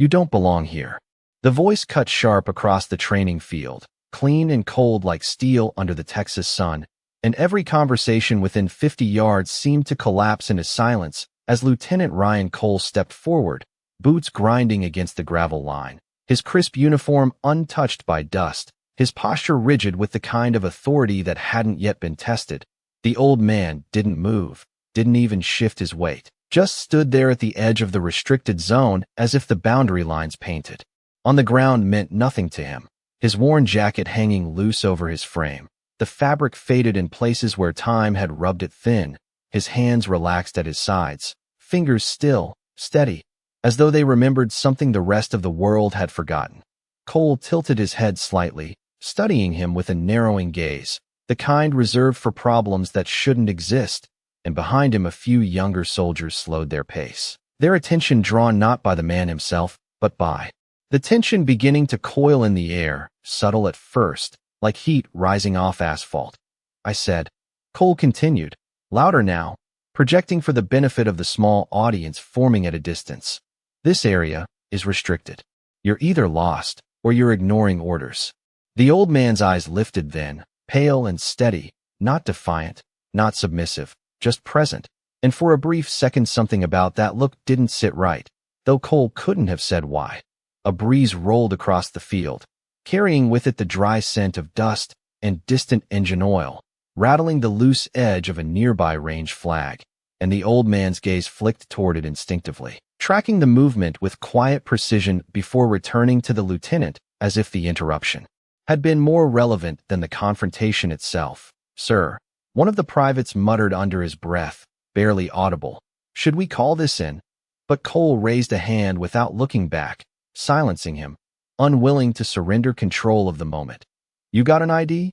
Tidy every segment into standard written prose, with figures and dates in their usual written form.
You don't belong here. The voice cut sharp across the training field, clean and cold like steel under the Texas sun, and every conversation within 50 yards seemed to collapse into silence as Lieutenant Ryan Cole stepped forward, boots grinding against the gravel line, his crisp uniform untouched by dust, his posture rigid with the kind of authority that hadn't yet been tested. The old man didn't move, didn't even shift his weight, just stood there at the edge of the restricted zone as if the boundary lines painted. On the ground meant nothing to him, his worn jacket hanging loose over his frame, the fabric faded in places where time had rubbed it thin, his hands relaxed at his sides, fingers still, steady, as though they remembered something the rest of the world had forgotten. Cole tilted his head slightly, studying him with a narrowing gaze, the kind reserved for problems that shouldn't exist, and behind him a few younger soldiers slowed their pace, their attention drawn not by the man himself, but by the tension beginning to coil in the air, subtle at first, like heat rising off asphalt. I said. Cole continued, louder now, projecting for the benefit of the small audience forming at a distance. This area is restricted. You're either lost, or you're ignoring orders. The old man's eyes lifted then, pale and steady, not defiant, not submissive, just present, and for a brief second something about that look didn't sit right, though Cole couldn't have said why. A breeze rolled across the field, carrying with it the dry scent of dust and distant engine oil, rattling the loose edge of a nearby range flag, and the old man's gaze flicked toward it instinctively, tracking the movement with quiet precision before returning to the lieutenant as if the interruption had been more relevant than the confrontation itself. Sir, one of the privates muttered under his breath, barely audible. Should we call this in? But Cole raised a hand without looking back, silencing him, unwilling to surrender control of the moment. You got an ID?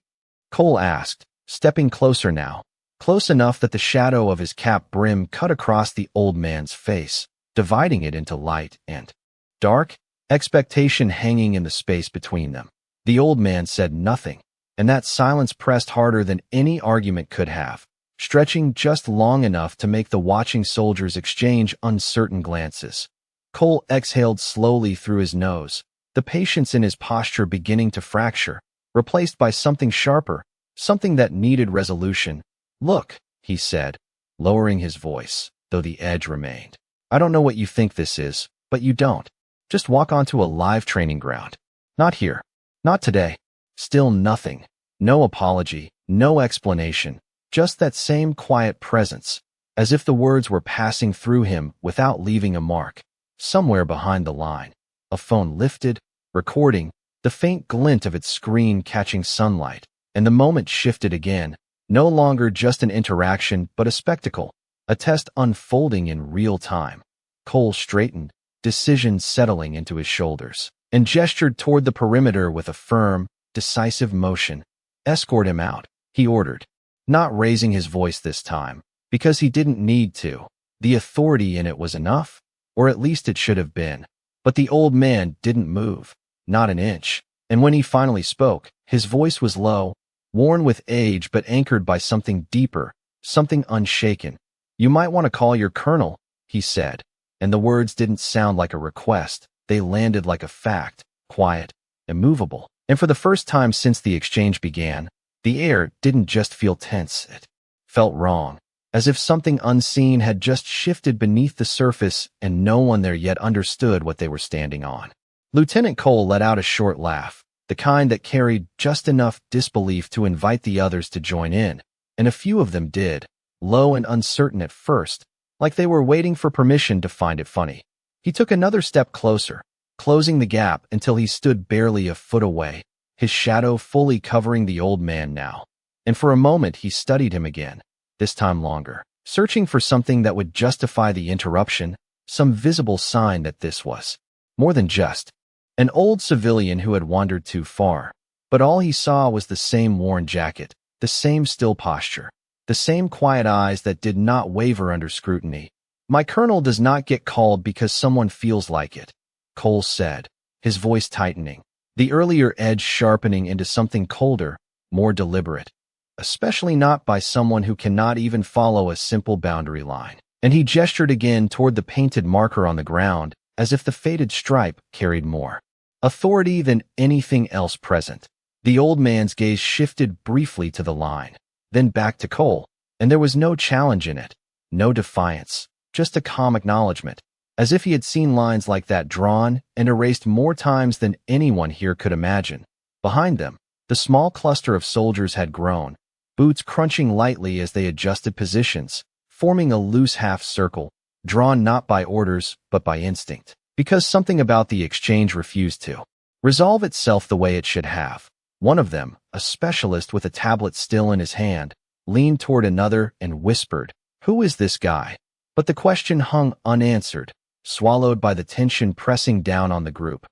Cole asked, stepping closer now, close enough that the shadow of his cap brim cut across the old man's face, dividing it into light and dark, expectation hanging in the space between them. The old man said nothing, and that silence pressed harder than any argument could have, stretching just long enough to make the watching soldiers exchange uncertain glances. Cole exhaled slowly through his nose, the patience in his posture beginning to fracture, replaced by something sharper, something that needed resolution. Look, he said, lowering his voice, though the edge remained. I don't know what you think this is, but you don't. Just walk onto a live training ground. Not here. Not today. Still nothing. No apology, no explanation, just that same quiet presence, as if the words were passing through him without leaving a mark. Somewhere behind the line, a phone lifted, recording, the faint glint of its screen catching sunlight, and the moment shifted again, no longer just an interaction but a spectacle, a test unfolding in real time. Cole straightened, decision settling into his shoulders, and gestured toward the perimeter with a firm, decisive motion. Escort him out, he ordered, not raising his voice this time, because he didn't need to. The authority in it was enough, or at least it should have been. But the old man didn't move, not an inch, and when he finally spoke, his voice was low, worn with age but anchored by something deeper, something unshaken. You might want to call your colonel, he said, and the words didn't sound like a request, they landed like a fact, quiet, immovable. And for the first time since the exchange began, the air didn't just feel tense, it felt wrong, as if something unseen had just shifted beneath the surface and no one there yet understood what they were standing on. Lieutenant Cole let out a short laugh, the kind that carried just enough disbelief to invite the others to join in, and a few of them did, low and uncertain at first, like they were waiting for permission to find it funny. He took another step closer, closing the gap until he stood barely a foot away, his shadow fully covering the old man now. And for a moment he studied him again, this time longer, searching for something that would justify the interruption, some visible sign that this was more than just an old civilian who had wandered too far. But all he saw was the same worn jacket, the same still posture, the same quiet eyes that did not waver under scrutiny. My colonel does not get called because someone feels like it, Cole said, his voice tightening, the earlier edge sharpening into something colder, more deliberate. Especially not by someone who cannot even follow a simple boundary line. And he gestured again toward the painted marker on the ground, as if the faded stripe carried more authority than anything else present. The old man's gaze shifted briefly to the line, then back to Cole, and there was no challenge in it, no defiance, just a calm acknowledgement, as if he had seen lines like that drawn and erased more times than anyone here could imagine. Behind them, the small cluster of soldiers had grown, boots crunching lightly as they adjusted positions, forming a loose half-circle, drawn not by orders but by instinct, because something about the exchange refused to resolve itself the way it should have. One of them, a specialist with a tablet still in his hand, leaned toward another and whispered, "Who is this guy?" But the question hung unanswered, swallowed by the tension pressing down on the group.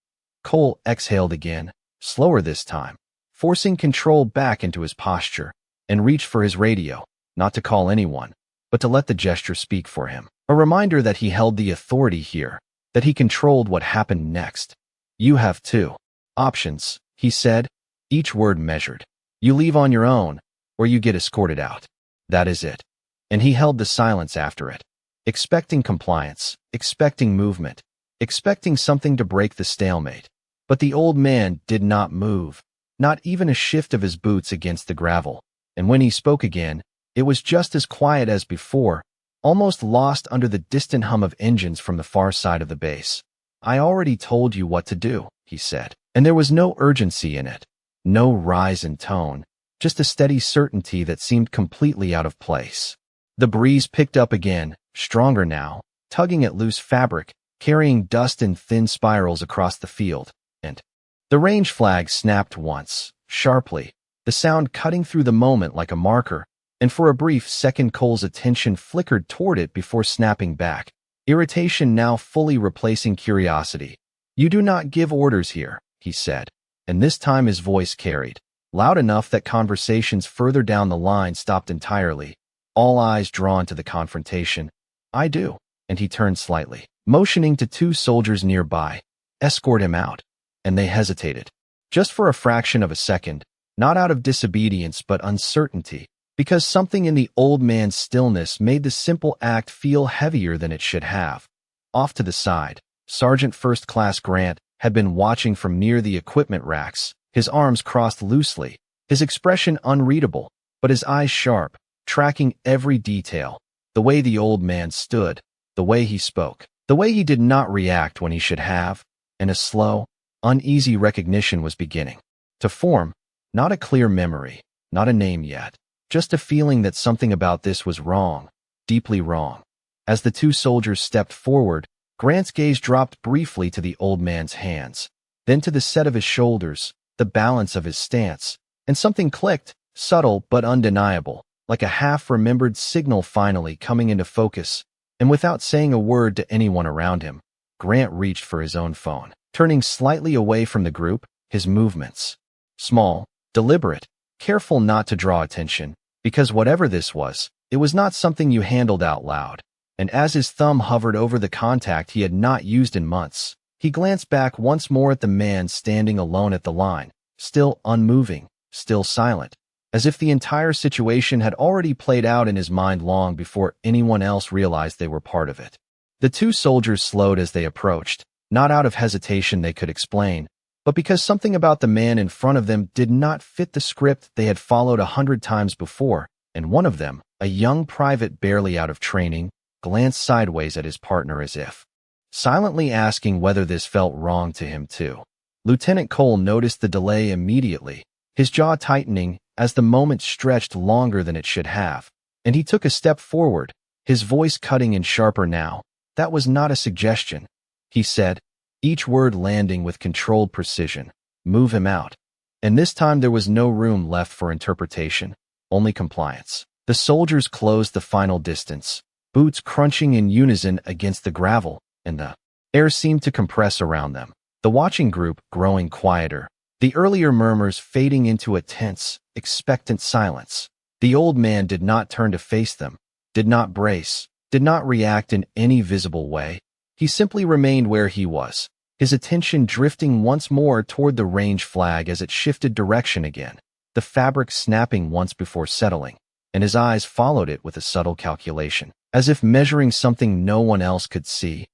Cole exhaled again, slower this time, forcing control back into his posture, and reached for his radio, not to call anyone, but to let the gesture speak for him. A reminder that he held the authority here, that he controlled what happened next. "You have two options," he said, each word measured. "You leave on your own, or you get escorted out. That is it." And he held the silence after it, expecting compliance, expecting movement, expecting something to break the stalemate. But the old man did not move, not even a shift of his boots against the gravel. And when he spoke again, it was just as quiet as before, almost lost under the distant hum of engines from the far side of the base. "I already told you what to do," he said, and there was no urgency in it. No rise in tone, just a steady certainty that seemed completely out of place. The breeze picked up again, stronger now, tugging at loose fabric, carrying dust in thin spirals across the field, and the range flag snapped once, sharply, the sound cutting through the moment like a marker, and for a brief second Cole's attention flickered toward it before snapping back, irritation now fully replacing curiosity. "You do not give orders here," he said. And this time his voice carried, loud enough that conversations further down the line stopped entirely, all eyes drawn to the confrontation. "I do," and he turned slightly, motioning to two soldiers nearby. "Escort him out." And they hesitated. Just for a fraction of a second, not out of disobedience but uncertainty, because something in the old man's stillness made the simple act feel heavier than it should have. Off to the side, Sergeant First Class Grant had been watching from near the equipment racks, his arms crossed loosely, his expression unreadable, but his eyes sharp, tracking every detail, the way the old man stood, the way he spoke, the way he did not react when he should have, and a slow, uneasy recognition was beginning to form, not a clear memory, not a name yet, just a feeling that something about this was wrong, deeply wrong. As the two soldiers stepped forward, Grant's gaze dropped briefly to the old man's hands, then to the set of his shoulders, the balance of his stance, and something clicked, subtle but undeniable, like a half-remembered signal finally coming into focus, and without saying a word to anyone around him, Grant reached for his own phone, turning slightly away from the group, his movements small, deliberate, careful not to draw attention, because whatever this was, it was not something you handled out loud. And as his thumb hovered over the contact he had not used in months, he glanced back once more at the man standing alone at the line, still unmoving, still silent, as if the entire situation had already played out in his mind long before anyone else realized they were part of it. The two soldiers slowed as they approached, not out of hesitation they could explain, but because something about the man in front of them did not fit the script they had followed 100 times before, and one of them, a young private barely out of training, glanced sideways at his partner as if silently asking whether this felt wrong to him too. Lieutenant Cole noticed the delay immediately, his jaw tightening as the moment stretched longer than it should have, and he took a step forward, his voice cutting and sharper now. "That was not a suggestion," he said, each word landing with controlled precision. "Move him out." And this time there was no room left for interpretation, only compliance. The soldiers closed the final distance, boots crunching in unison against the gravel, and the air seemed to compress around them. The watching group growing quieter, the earlier murmurs fading into a tense, expectant silence. The old man did not turn to face them, did not brace, did not react in any visible way. He simply remained where he was, his attention drifting once more toward the range flag as it shifted direction again, the fabric snapping once before settling, and his eyes followed it with a subtle calculation, as if measuring something no one else could see.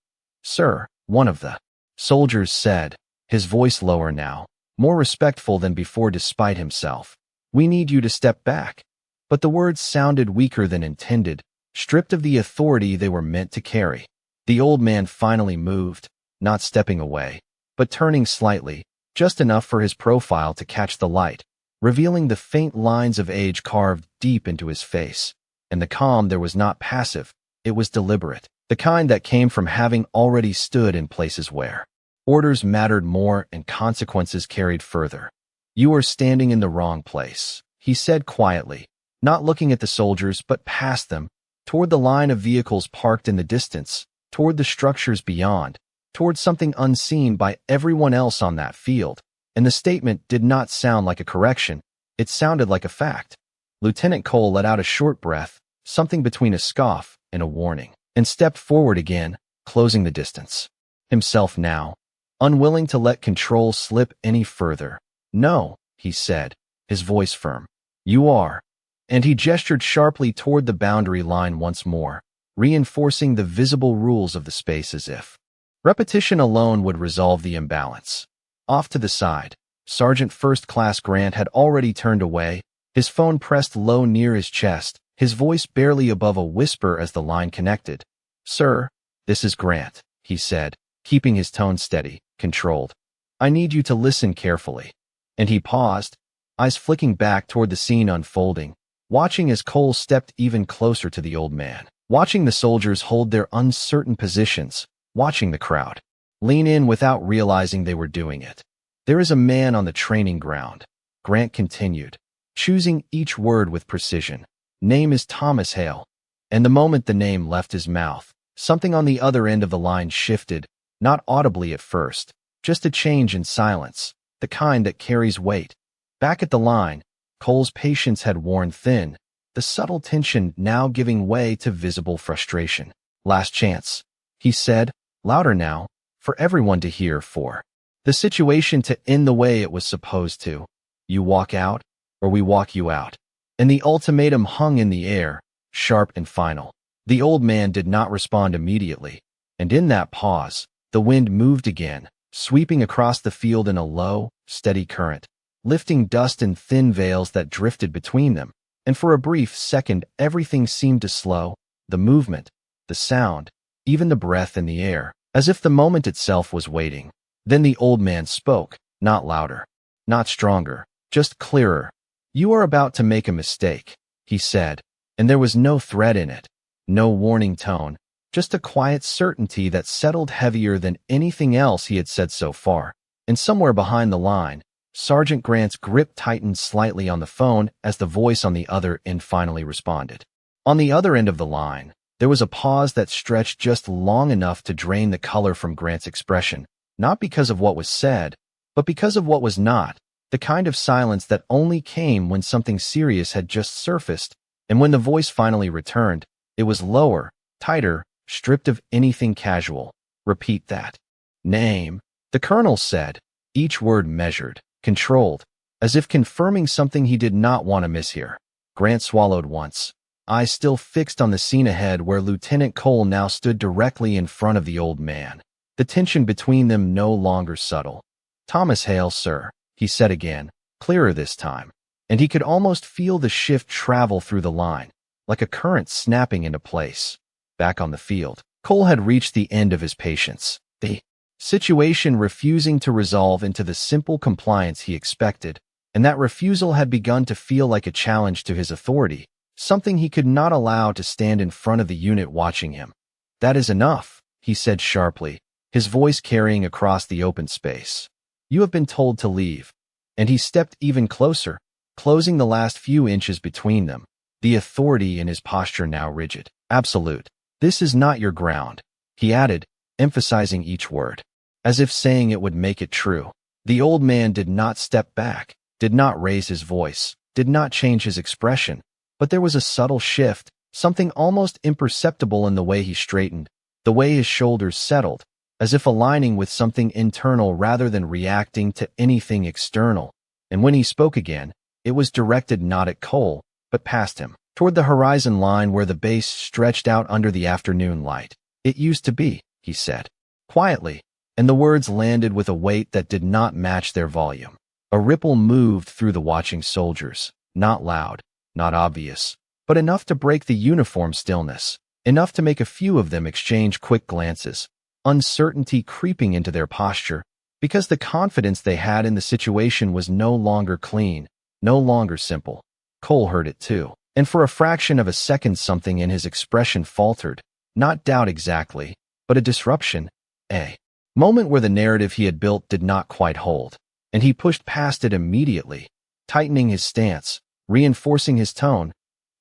"Sir," one of the soldiers said, his voice lower now, more respectful than before despite himself. "We need you to step back." But the words sounded weaker than intended, stripped of the authority they were meant to carry. The old man finally moved, not stepping away, but turning slightly, just enough for his profile to catch the light, revealing the faint lines of age carved deep into his face. And the calm there was not passive, it was deliberate, the kind that came from having already stood in places where orders mattered more and consequences carried further. "You are standing in the wrong place," he said quietly, not looking at the soldiers but past them, toward the line of vehicles parked in the distance, toward the structures beyond, toward something unseen by everyone else on that field. And the statement did not sound like a correction, it sounded like a fact. Lieutenant Cole let out a short breath, something between a scoff and a warning, and stepped forward again, closing the distance. Himself now, unwilling to let control slip any further. "No," he said, his voice firm. "You are." And he gestured sharply toward the boundary line once more, reinforcing the visible rules of the space as if repetition alone would resolve the imbalance. Off to the side, Sergeant First Class Grant had already turned away, his phone pressed low near his chest, his voice barely above a whisper as the line connected. "Sir, this is Grant," he said, keeping his tone steady, controlled. "I need you to listen carefully." And he paused, eyes flicking back toward the scene unfolding, watching as Cole stepped even closer to the old man, watching the soldiers hold their uncertain positions, watching the crowd lean in without realizing they were doing it. "There is a man on the training ground," Grant continued, choosing each word with precision. "Name is Thomas Hale." And the moment the name left his mouth, something on the other end of the line shifted, not audibly at first, just a change in silence, the kind that carries weight. Back at the line, Cole's patience had worn thin, the subtle tension now giving way to visible frustration. "Last chance," he said, louder now, for everyone to hear, for the situation to end the way it was supposed to. "You walk out, or we walk you out." And the ultimatum hung in the air, sharp and final. The old man did not respond immediately, and in that pause, the wind moved again, sweeping across the field in a low, steady current, lifting dust and thin veils that drifted between them. And for a brief second, everything seemed to slow, the movement, the sound, even the breath in the air, as if the moment itself was waiting. Then the old man spoke, not louder, not stronger, just clearer. "You are about to make a mistake," he said, and there was no threat in it, no warning tone, just a quiet certainty that settled heavier than anything else he had said so far. And somewhere behind the line, Sergeant Grant's grip tightened slightly on the phone as the voice on the other end finally responded. On the other end of the line, there was a pause that stretched just long enough to drain the color from Grant's expression, not because of what was said, but because of what was not, the kind of silence that only came when something serious had just surfaced. And when the voice finally returned, it was lower, tighter, stripped of anything casual. "Repeat that name," the colonel said, each word measured, controlled, as if confirming something he did not want to mishear. Grant swallowed once, eyes still fixed on the scene ahead where Lieutenant Cole now stood directly in front of the old man, the tension between them no longer subtle. "Thomas Hale, sir," he said again, clearer this time, and he could almost feel the shift travel through the line, like a current snapping into place. Back on the field, Cole had reached the end of his patience, the situation refusing to resolve into the simple compliance he expected, and that refusal had begun to feel like a challenge to his authority, something he could not allow to stand in front of the unit watching him. "That is enough," he said sharply, his voice carrying across the open space. "You have been told to leave." And he stepped even closer, closing the last few inches between them, the authority in his posture now rigid, absolute. "This is not your ground," he added, emphasizing each word, as if saying it would make it true. The old man did not step back, did not raise his voice, did not change his expression, but there was a subtle shift, something almost imperceptible in the way he straightened, the way his shoulders settled, as if aligning with something internal rather than reacting to anything external. And when he spoke again, it was directed not at Cole, but past him, toward the horizon line where the base stretched out under the afternoon light. "It used to be," he said, quietly, and the words landed with a weight that did not match their volume. A ripple moved through the watching soldiers, not loud, not obvious, but enough to break the uniform stillness, enough to make a few of them exchange quick glances, uncertainty creeping into their posture, because the confidence they had in the situation was no longer clean, no longer simple. Cole heard it too, and for a fraction of a second something in his expression faltered, not doubt exactly, but a disruption, a moment where the narrative he had built did not quite hold, and he pushed past it immediately, tightening his stance, reinforcing his tone.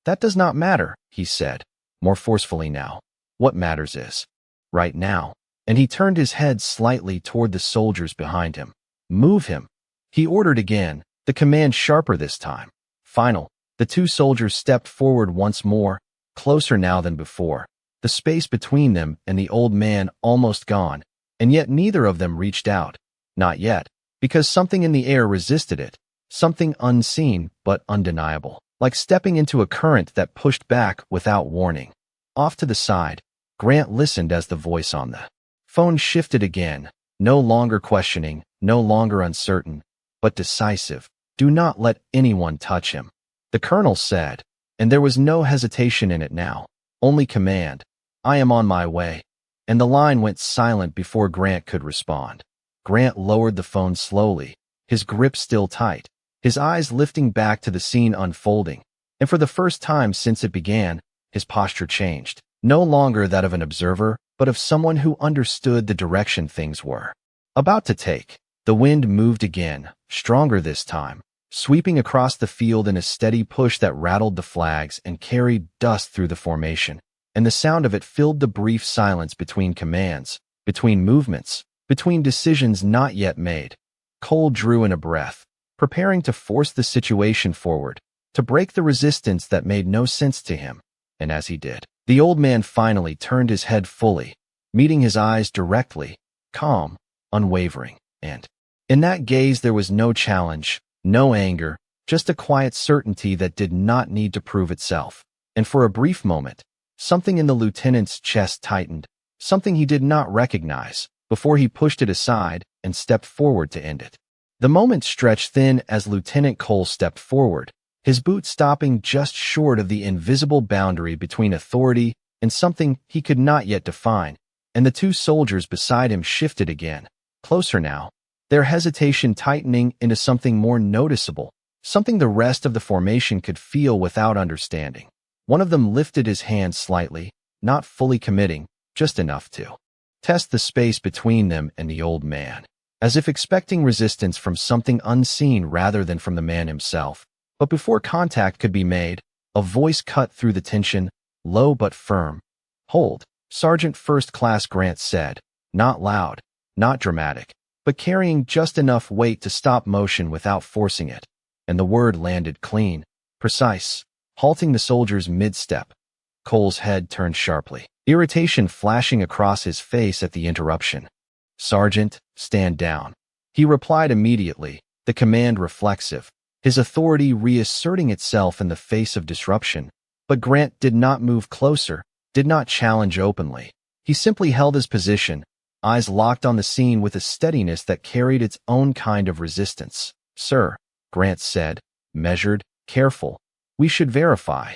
"That does not matter," he said, more forcefully now. "What matters is right now." And he turned his head slightly toward the soldiers behind him. "Move him," he ordered again, the command sharper this time. Final. The two soldiers stepped forward once more, closer now than before, the space between them and the old man almost gone, and yet neither of them reached out. Not yet, because something in the air resisted it, something unseen but undeniable, like stepping into a current that pushed back without warning. Off to the side, Grant listened as the voice on the phone shifted again, no longer questioning, no longer uncertain, but decisive. "Do not let anyone touch him," the colonel said, and there was no hesitation in it now, only command. "I am on my way." And the line went silent before Grant could respond. Grant lowered the phone slowly, his grip still tight, his eyes lifting back to the scene unfolding, and for the first time since it began, his posture changed, no longer that of an observer, but of someone who understood the direction things were about to take. The wind moved again, stronger this time, sweeping across the field in a steady push that rattled the flags and carried dust through the formation, and the sound of it filled the brief silence between commands, between movements, between decisions not yet made. Cole drew in a breath, preparing to force the situation forward, to break the resistance that made no sense to him, and as he did, the old man finally turned his head fully, meeting his eyes directly, calm, unwavering, and in that gaze there was no challenge, no anger, just a quiet certainty that did not need to prove itself. And for a brief moment, something in the lieutenant's chest tightened, something he did not recognize, before he pushed it aside and stepped forward to end it. The moment stretched thin as Lieutenant Cole stepped forward, his boot stopping just short of the invisible boundary between authority and something he could not yet define, and the two soldiers beside him shifted again, closer now, their hesitation tightening into something more noticeable, something the rest of the formation could feel without understanding. One of them lifted his hand slightly, not fully committing, just enough to test the space between them and the old man, as if expecting resistance from something unseen rather than from the man himself. But before contact could be made, a voice cut through the tension, low but firm. "Hold," Sergeant First Class Grant said, not loud, not dramatic, but carrying just enough weight to stop motion without forcing it. And the word landed clean, precise, halting the soldiers mid-step. Cole's head turned sharply, irritation flashing across his face at the interruption. "Sergeant, stand down." He replied immediately, the command reflexive, his authority reasserting itself in the face of disruption. But Grant did not move closer, did not challenge openly. He simply held his position, eyes locked on the scene with a steadiness that carried its own kind of resistance. "Sir," Grant said, measured, careful, "we should verify."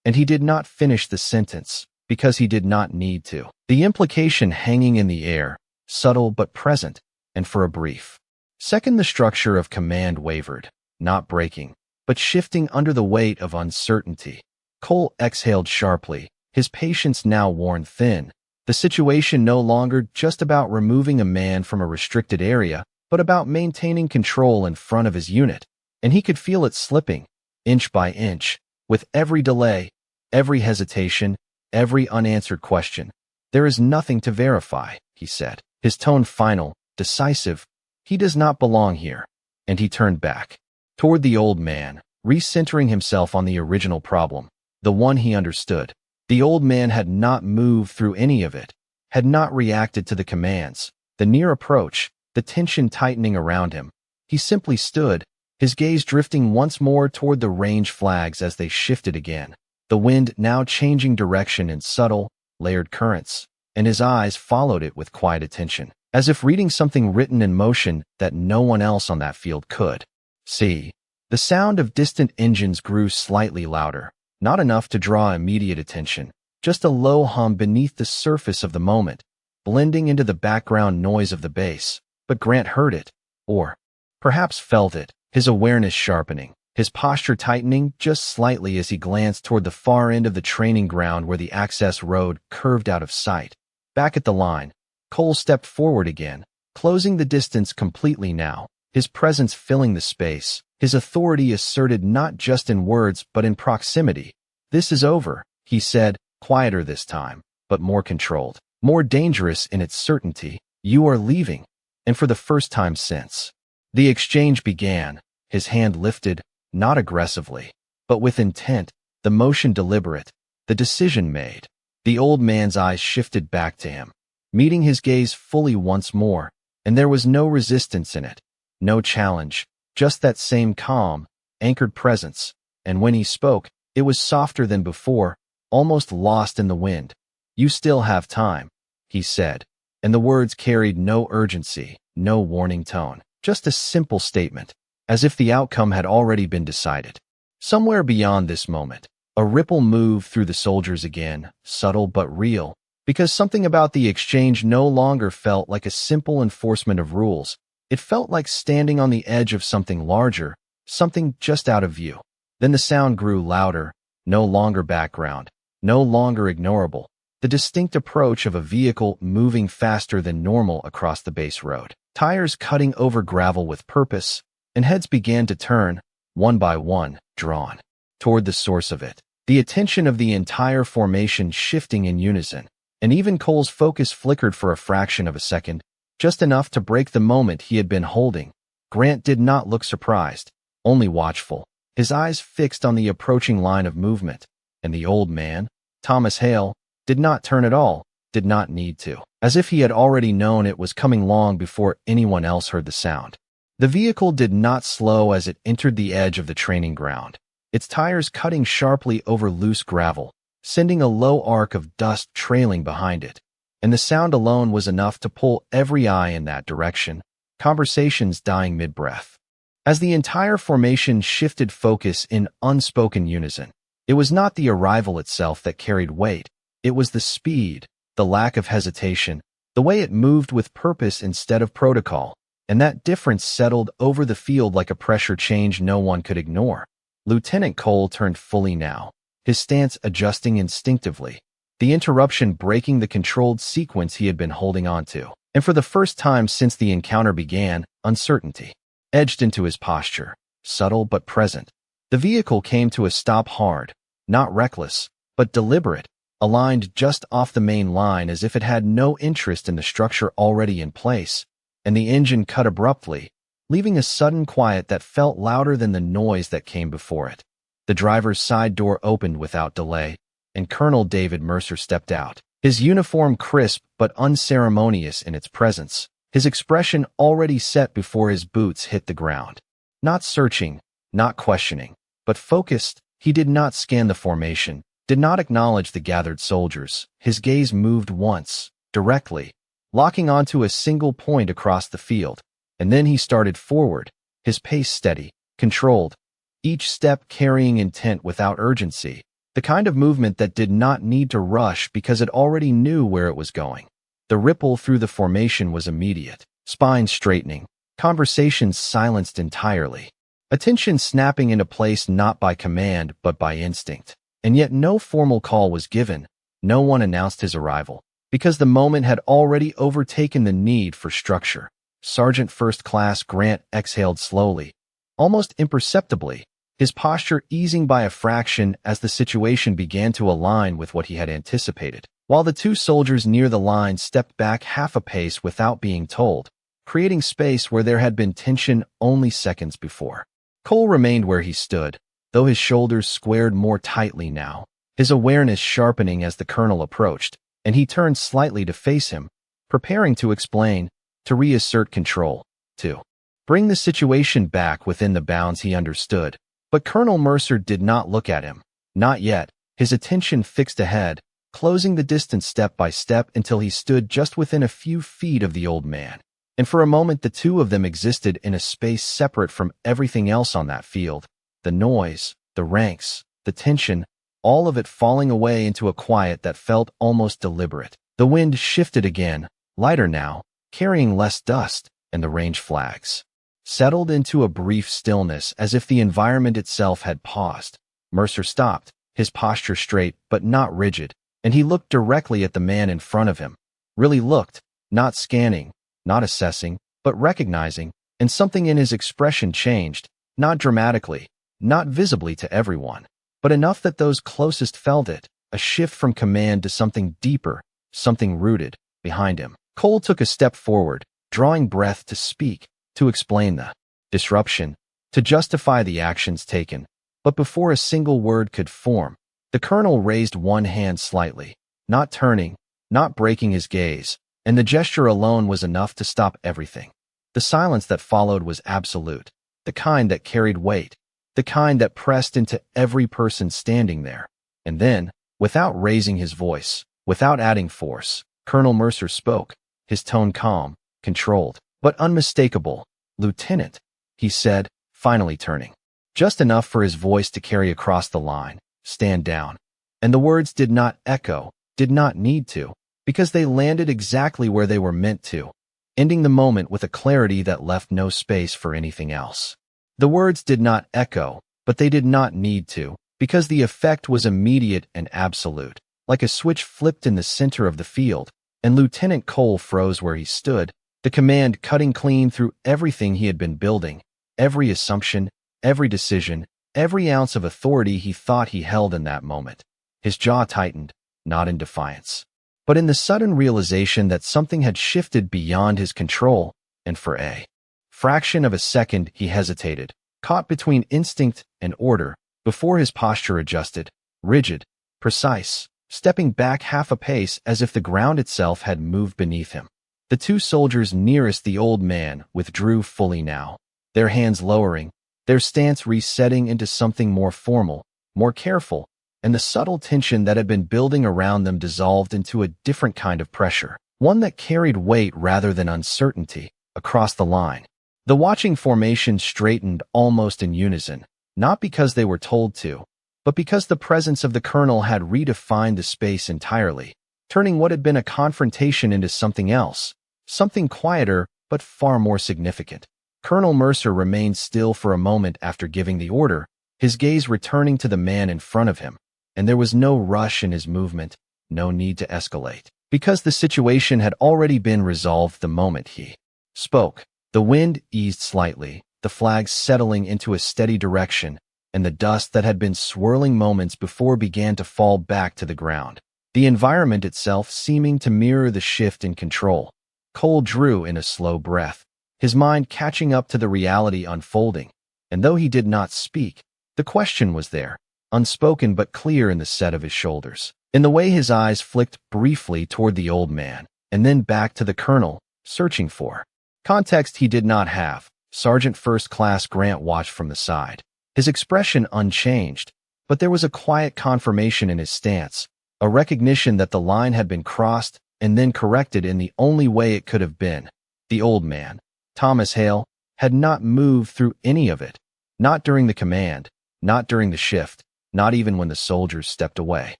And he did not finish the sentence, because he did not need to. The implication hanging in the air, subtle but present, and for a brief second the structure of command wavered, not breaking, but shifting under the weight of uncertainty. Cole exhaled sharply, his patience now worn thin. The situation no longer just about removing a man from a restricted area, but about maintaining control in front of his unit. And he could feel it slipping, inch by inch, with every delay, every hesitation, every unanswered question. "There is nothing to verify," he said, his tone final, decisive. "He does not belong here." And he turned back, toward the old man, recentering himself on the original problem, the one he understood. The old man had not moved through any of it, had not reacted to the commands, the near approach, the tension tightening around him. He simply stood, his gaze drifting once more toward the range flags as they shifted again, the wind now changing direction in subtle, layered currents, and his eyes followed it with quiet attention, as if reading something written in motion that no one else on that field could see. The sound of distant engines grew slightly louder, not enough to draw immediate attention, just a low hum beneath the surface of the moment, blending into the background noise of the bass. But Grant heard it, or perhaps felt it, his awareness sharpening, his posture tightening just slightly as he glanced toward the far end of the training ground where the access road curved out of sight. Back at the line, Cole stepped forward again, closing the distance completely now, his presence filling the space, his authority asserted not just in words but in proximity. "This is over," he said, quieter this time, but more controlled, more dangerous in its certainty. "You are leaving." And for the first time since the exchange began, his hand lifted, not aggressively, but with intent, the motion deliberate, the decision made. The old man's eyes shifted back to him, meeting his gaze fully once more, and there was no resistance in it, no challenge, just that same calm, anchored presence. And when he spoke, it was softer than before, almost lost in the wind. "You still have time," he said, and the words carried no urgency, no warning tone, just a simple statement, as if the outcome had already been decided. Somewhere beyond this moment, a ripple moved through the soldiers again, subtle but real, because something about the exchange no longer felt like a simple enforcement of rules. It felt like standing on the edge of something larger, something just out of view. Then the sound grew louder, no longer background, no longer ignorable, the distinct approach of a vehicle moving faster than normal across the base road, tires cutting over gravel with purpose, and heads began to turn, one by one, drawn toward the source of it, the attention of the entire formation shifting in unison. And even Cole's focus flickered for a fraction of a second, just enough to break the moment he had been holding. Grant did not look surprised, only watchful, his eyes fixed on the approaching line of movement. And the old man, Thomas Hale, did not turn at all, did not need to, as if he had already known it was coming long before anyone else heard the sound. The vehicle did not slow as it entered the edge of the training ground, its tires cutting sharply over loose gravel, sending a low arc of dust trailing behind it. And the sound alone was enough to pull every eye in that direction, conversations dying mid-breath. As the entire formation shifted focus in unspoken unison, it was not the arrival itself that carried weight, it was the speed, the lack of hesitation, the way it moved with purpose instead of protocol, and that difference settled over the field like a pressure change no one could ignore. Lieutenant Cole turned fully now, his stance adjusting instinctively, the interruption breaking the controlled sequence he had been holding on to. And for the first time since the encounter began, uncertainty edged into his posture, subtle but present. The vehicle came to a stop hard, not reckless, but deliberate, aligned just off the main line as if it had no interest in the structure already in place, and the engine cut abruptly, leaving a sudden quiet that felt louder than the noise that came before it. The driver's side door opened without delay, and Colonel David Mercer stepped out, his uniform crisp but unceremonious in its presence, his expression already set before his boots hit the ground. Not searching, not questioning, but focused. He did not scan the formation, did not acknowledge the gathered soldiers. His gaze moved once, directly, locking onto a single point across the field, and then he started forward, his pace steady, controlled, each step carrying intent without urgency, the kind of movement that did not need to rush because it already knew where it was going. The ripple through the formation was immediate, spine straightening, conversations silenced entirely, attention snapping into place not by command but by instinct. And yet no formal call was given, no one announced his arrival, because the moment had already overtaken the need for structure. Sergeant First Class Grant exhaled slowly, almost imperceptibly, his posture easing by a fraction as the situation began to align with what he had anticipated, while the two soldiers near the line stepped back half a pace without being told, creating space where there had been tension only seconds before. Cole remained where he stood, though his shoulders squared more tightly now, his awareness sharpening as the colonel approached, and he turned slightly to face him, preparing to explain, to reassert control, to bring the situation back within the bounds he understood. But Colonel Mercer did not look at him, not yet, his attention fixed ahead, closing the distance step by step until he stood just within a few feet of the old man. And for a moment the two of them existed in a space separate from everything else on that field. The noise, the ranks, the tension, all of it falling away into a quiet that felt almost deliberate. The wind shifted again, lighter now, carrying less dust, and the range flags settled into a brief stillness as if the environment itself had paused. Mercer stopped, his posture straight but not rigid, and he looked directly at the man in front of him. Really looked, not scanning, not assessing, but recognizing, and something in his expression changed, not dramatically, not visibly to everyone, but enough that those closest felt it, a shift from command to something deeper, something rooted behind him. Cole took a step forward, drawing breath to speak, to explain the disruption, to justify the actions taken. But before a single word could form, the colonel raised one hand slightly, not turning, not breaking his gaze, and the gesture alone was enough to stop everything. The silence that followed was absolute, the kind that carried weight, the kind that pressed into every person standing there. And then, without raising his voice, without adding force, Colonel Mercer spoke, his tone calm, controlled, but unmistakable. "Lieutenant," he said, finally turning. Just enough for his voice to carry across the line, "Stand down." And the words did not echo, did not need to, because they landed exactly where they were meant to, ending the moment with a clarity that left no space for anything else. The words did not echo, but they did not need to, because the effect was immediate and absolute, like a switch flipped in the center of the field, and Lieutenant Cole froze where he stood, the command cutting clean through everything he had been building, every assumption, every decision, every ounce of authority he thought he held in that moment. His jaw tightened, not in defiance, but in the sudden realization that something had shifted beyond his control, and for a fraction of a second he hesitated, caught between instinct and order, before his posture adjusted, rigid, precise, stepping back half a pace as if the ground itself had moved beneath him. The two soldiers nearest the old man withdrew fully now, their hands lowering, their stance resetting into something more formal, more careful, and the subtle tension that had been building around them dissolved into a different kind of pressure, one that carried weight rather than uncertainty, across the line. The watching formation straightened almost in unison, not because they were told to, but because the presence of the colonel had redefined the space entirely, turning what had been a confrontation into something else, something quieter but far more significant. Colonel Mercer remained still for a moment after giving the order, his gaze returning to the man in front of him, and there was no rush in his movement, no need to escalate, because the situation had already been resolved the moment he spoke. The wind eased slightly, the flags settling into a steady direction, and the dust that had been swirling moments before began to fall back to the ground, the environment itself seeming to mirror the shift in control. Cole drew in a slow breath, his mind catching up to the reality unfolding, and though he did not speak, the question was there, unspoken but clear in the set of his shoulders, in the way his eyes flicked briefly toward the old man, and then back to the colonel, searching for context he did not have. Sergeant First Class Grant watched from the side, his expression unchanged, but there was a quiet confirmation in his stance, a recognition that the line had been crossed and then corrected in the only way it could have been. The old man, Thomas Hale, had not moved through any of it, not during the command, not during the shift, not even when the soldiers stepped away.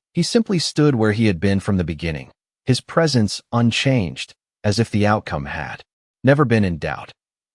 He simply stood where he had been from the beginning, his presence unchanged, as if the outcome had never been in doubt.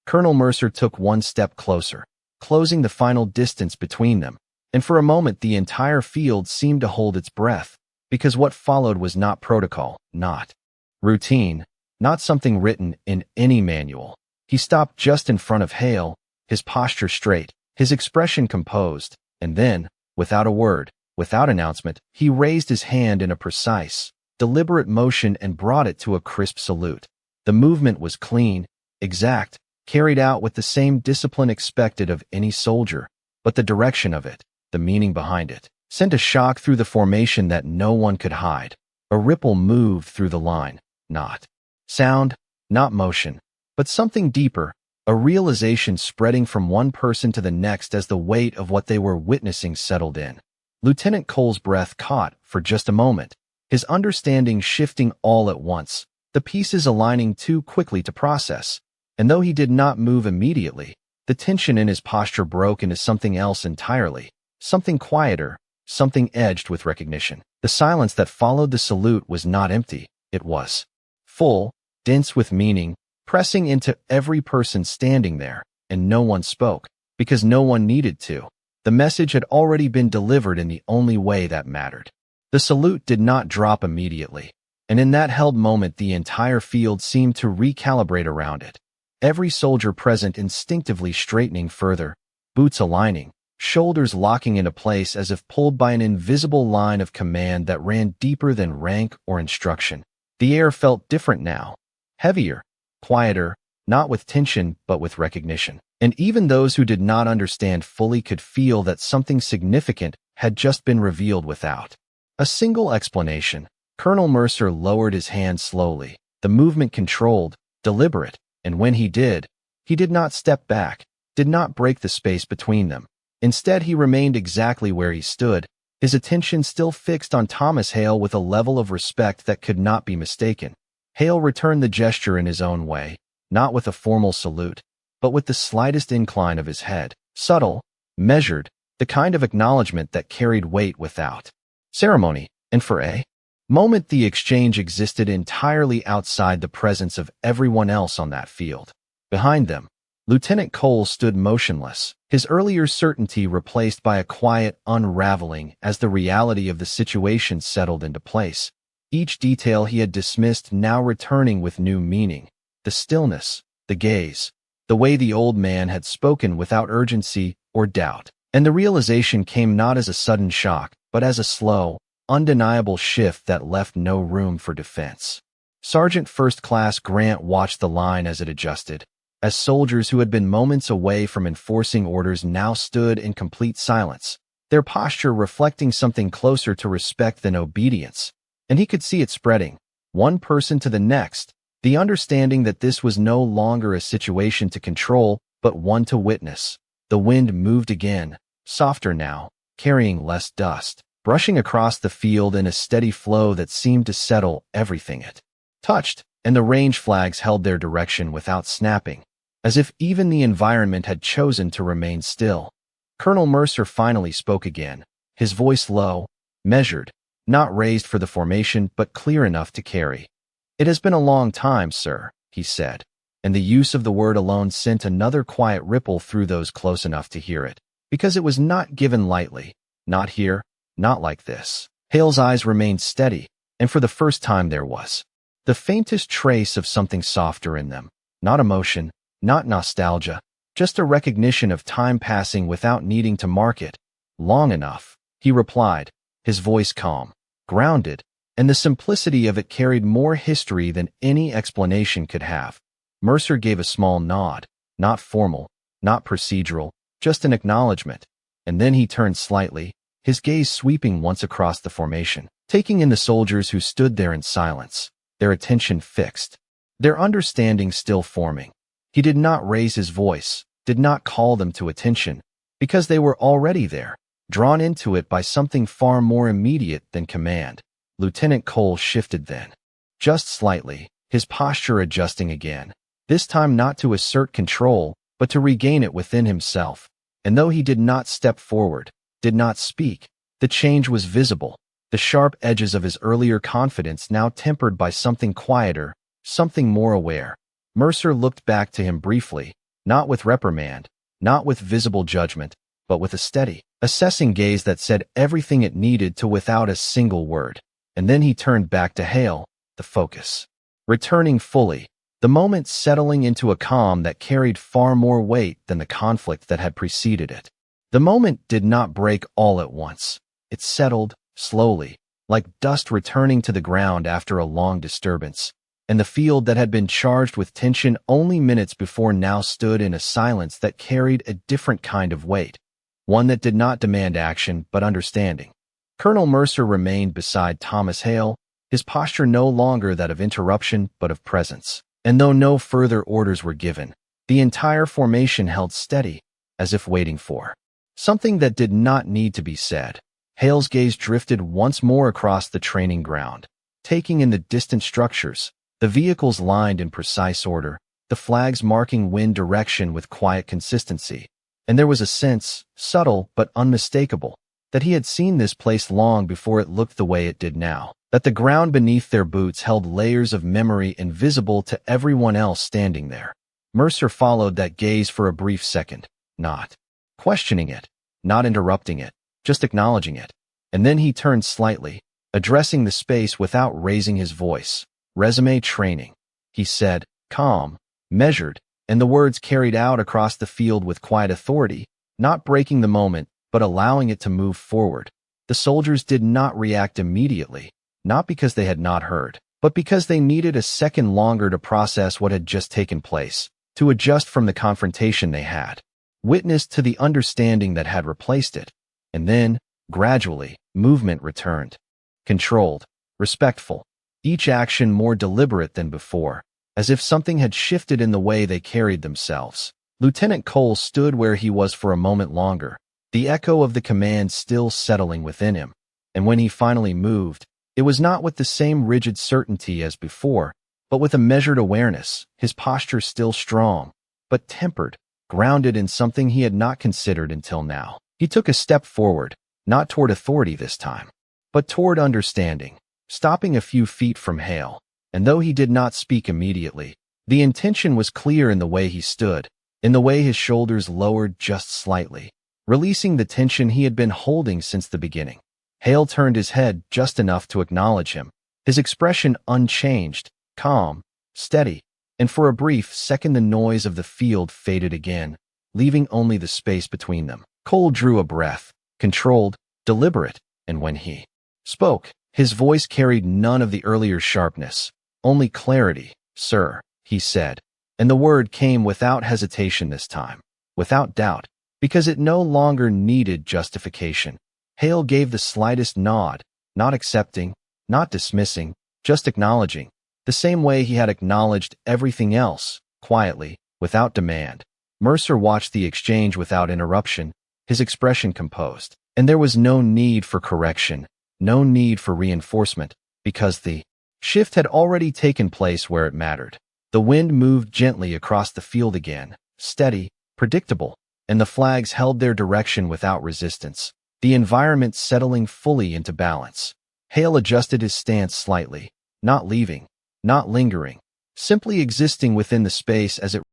Colonel Mercer took one step closer, closing the final distance between them, and for a moment the entire field seemed to hold its breath, because what followed was not protocol, not routine, not something written in any manual. He stopped just in front of Hale, his posture straight, his expression composed, and then, without a word, without announcement, he raised his hand in a precise, deliberate motion and brought it to a crisp salute. The movement was clean, exact, carried out with the same discipline expected of any soldier, but the direction of it, the meaning behind it, sent a shock through the formation that no one could hide. A ripple moved through the line, not sound, not motion, but something deeper, a realization spreading from one person to the next as the weight of what they were witnessing settled in. Lieutenant Cole's breath caught for just a moment, his understanding shifting all at once, the pieces aligning too quickly to process. And though he did not move immediately, the tension in his posture broke into something else entirely, something quieter, something edged with recognition. The silence that followed the salute was not empty, it was full, dense with meaning, pressing into every person standing there, and no one spoke, because no one needed to. The message had already been delivered in the only way that mattered. The salute did not drop immediately, and in that held moment the entire field seemed to recalibrate around it. Every soldier present instinctively straightening further, boots aligning, shoulders locking into place as if pulled by an invisible line of command that ran deeper than rank or instruction. The air felt different now, heavier, quieter, not with tension but with recognition. And even those who did not understand fully could feel that something significant had just been revealed without a single explanation. Colonel Mercer lowered his hand slowly, the movement controlled, deliberate, and when he did not step back, did not break the space between them. Instead, he remained exactly where he stood, his attention still fixed on Thomas Hale with a level of respect that could not be mistaken. Hale returned the gesture in his own way, not with a formal salute, but with the slightest incline of his head, subtle, measured, the kind of acknowledgement that carried weight without ceremony. And for a moment the exchange existed entirely outside the presence of everyone else on that field. Behind them, Lieutenant Cole stood motionless, his earlier certainty replaced by a quiet unraveling as the reality of the situation settled into place. Each detail he had dismissed now returning with new meaning. The stillness, the gaze, the way the old man had spoken without urgency or doubt. And the realization came not as a sudden shock, but as a slow, undeniable shift that left no room for defense. Sergeant First Class Grant watched the line as it adjusted, as soldiers who had been moments away from enforcing orders now stood in complete silence, their posture reflecting something closer to respect than obedience. And he could see it spreading, one person to the next, the understanding that this was no longer a situation to control, but one to witness. The wind moved again, softer now, carrying less dust, brushing across the field in a steady flow that seemed to settle everything it touched, and the range flags held their direction without snapping, as if even the environment had chosen to remain still. Colonel Mercer finally spoke again, his voice low, measured, not raised for the formation but clear enough to carry. "It has been a long time, sir," he said, and the use of the word alone sent another quiet ripple through those close enough to hear it, because it was not given lightly, not here, not like this. Hale's eyes remained steady, and for the first time there was the faintest trace of something softer in them, not emotion, not nostalgia, just a recognition of time passing without needing to mark it. "Long enough," he replied, his voice calm, grounded, and the simplicity of it carried more history than any explanation could have. Mercer gave a small nod, not formal, not procedural, just an acknowledgement, and then he turned slightly, his gaze sweeping once across the formation, taking in the soldiers who stood there in silence, their attention fixed, their understanding still forming. He did not raise his voice, did not call them to attention, because they were already there, drawn into it by something far more immediate than command. Lieutenant Cole shifted then, just slightly, his posture adjusting again, this time not to assert control, but to regain it within himself. And though he did not step forward, did not speak, the change was visible, the sharp edges of his earlier confidence now tempered by something quieter, something more aware. Mercer looked back to him briefly, not with reprimand, not with visible judgment, but with a steady, assessing gaze that said everything it needed to without a single word. And then he turned back to Hale, the focus returning fully, the moment settling into a calm that carried far more weight than the conflict that had preceded it. The moment did not break all at once. It settled, slowly, like dust returning to the ground after a long disturbance, and the field that had been charged with tension only minutes before now stood in a silence that carried a different kind of weight, one that did not demand action but understanding. Colonel Mercer remained beside Thomas Hale, his posture no longer that of interruption but of presence. And though no further orders were given, the entire formation held steady, as if waiting for something that did not need to be said. Hale's gaze drifted once more across the training ground, taking in the distant structures, the vehicles lined in precise order, the flags marking wind direction with quiet consistency. And there was a sense, subtle but unmistakable, that he had seen this place long before it looked the way it did now, that the ground beneath their boots held layers of memory invisible to everyone else standing there. Mercer followed that gaze for a brief second, not questioning it, not interrupting it, just acknowledging it. And then he turned slightly, addressing the space without raising his voice. Resume training, he said, calm, measured, and the words carried out across the field with quiet authority, not breaking the moment, but allowing it to move forward. The soldiers did not react immediately, not because they had not heard, but because they needed a second longer to process what had just taken place, to adjust from the confrontation they had witnessed to the understanding that had replaced it. And then, gradually, movement returned. Controlled, respectful, each action more deliberate than before, as if something had shifted in the way they carried themselves. Lieutenant Cole stood where he was for a moment longer, the echo of the command still settling within him. And when he finally moved, it was not with the same rigid certainty as before, but with a measured awareness, his posture still strong, but tempered, grounded in something he had not considered until now. He took a step forward, not toward authority this time, but toward understanding, stopping a few feet from Hale. And though he did not speak immediately, the intention was clear in the way he stood, in the way his shoulders lowered just slightly, releasing the tension he had been holding since the beginning. Hale turned his head just enough to acknowledge him, his expression unchanged, calm, steady, and for a brief second the noise of the field faded again, leaving only the space between them. Cole drew a breath, controlled, deliberate, and when he spoke, his voice carried none of the earlier sharpness, only clarity. Sir, he said, and the word came without hesitation this time, without doubt, because it no longer needed justification. Hale gave the slightest nod, not accepting, not dismissing, just acknowledging, the same way he had acknowledged everything else, quietly, without demand. Mercer watched the exchange without interruption, his expression composed. And there was no need for correction, no need for reinforcement, because the shift had already taken place where it mattered. The wind moved gently across the field again, steady, predictable, and the flags held their direction without resistance, the environment settling fully into balance. Hale adjusted his stance slightly, not leaving, not lingering, simply existing within the space as it